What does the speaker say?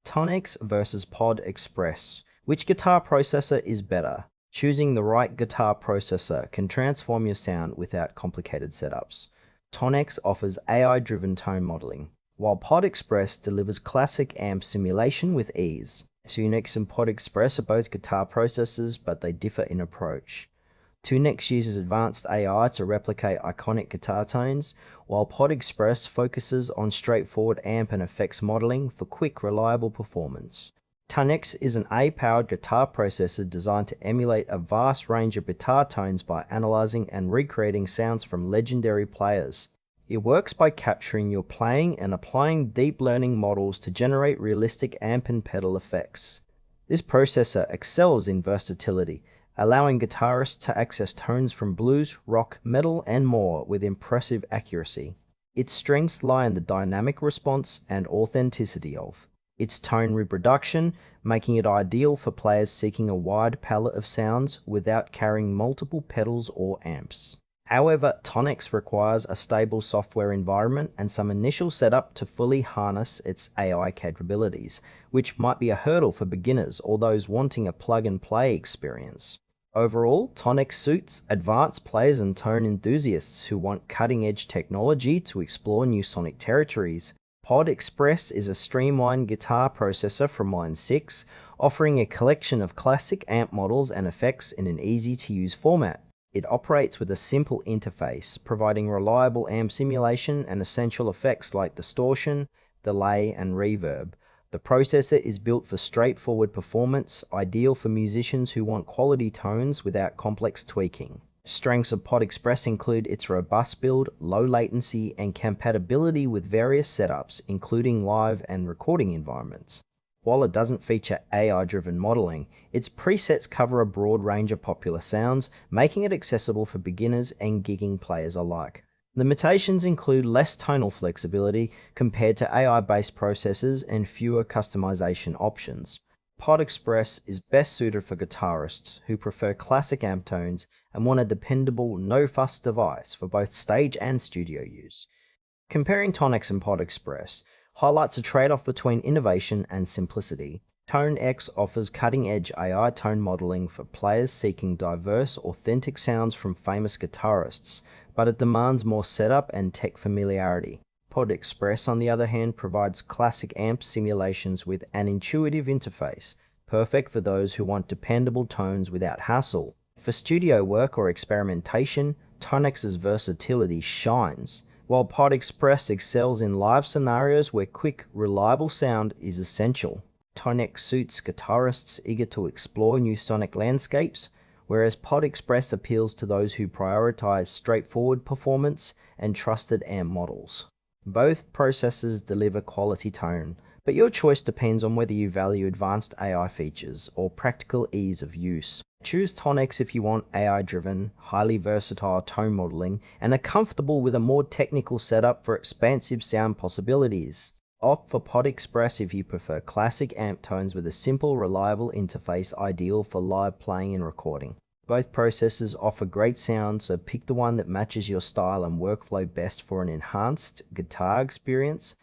TONEX versus POD Express. Which guitar processor is better? Choosing the right guitar processor can transform your sound without complicated setups. TONEX offers AI-driven tone modeling, while POD Express delivers classic amp simulation with ease. TONEX and POD Express are both guitar processors, but they differ in approach. TONEX uses advanced AI to replicate iconic guitar tones, while POD Express focuses on straightforward amp and effects modeling for quick, reliable performance. TONEX is an AI-powered guitar processor designed to emulate a vast range of guitar tones by analyzing and recreating sounds from legendary players. It works by capturing your playing and applying deep learning models to generate realistic amp and pedal effects. This processor excels in versatility, allowing guitarists to access tones from blues, rock, metal, and more with impressive accuracy. Its strengths lie in the dynamic response and authenticity of its tone reproduction, making it ideal for players seeking a wide palette of sounds without carrying multiple pedals or amps. However, TONEX requires a stable software environment and some initial setup to fully harness its AI capabilities, which might be a hurdle for beginners or those wanting a plug-and-play experience. Overall, TONEX suits advanced players and tone enthusiasts who want cutting-edge technology to explore new sonic territories. POD Express is a streamlined guitar processor from Line 6, offering a collection of classic amp models and effects in an easy-to-use format. It operates with a simple interface, providing reliable amp simulation and essential effects like distortion, delay, and reverb. The processor is built for straightforward performance, ideal for musicians who want quality tones without complex tweaking. Strengths of POD Express include its robust build, low latency, and compatibility with various setups, including live and recording environments. While it doesn't feature AI-driven modeling, its presets cover a broad range of popular sounds, making it accessible for beginners and gigging players alike. Limitations include less tonal flexibility compared to AI-based processors and fewer customization options. POD Express is best suited for guitarists who prefer classic amp tones and want a dependable, no-fuss device for both stage and studio use. Comparing TONEX and POD Express highlights a trade-off between innovation and simplicity. TONEX offers cutting-edge AI tone modeling for players seeking diverse, authentic sounds from famous guitarists, but it demands more setup and tech familiarity. POD Express, on the other hand, provides classic amp simulations with an intuitive interface, perfect for those who want dependable tones without hassle. For studio work or experimentation, TONEX's versatility shines, while POD Express excels in live scenarios where quick, reliable sound is essential. TONEX suits guitarists eager to explore new sonic landscapes, whereas POD Express appeals to those who prioritize straightforward performance and trusted amp models. Both processors deliver quality tone, but your choice depends on whether you value advanced AI features or practical ease of use. Choose TONEX if you want AI-driven, highly versatile tone modeling and are comfortable with a more technical setup for expansive sound possibilities. Opt for POD Express if you prefer classic amp tones with a simple, reliable interface ideal for live playing and recording. Both processors offer great sound, so pick the one that matches your style and workflow best for an enhanced guitar experience.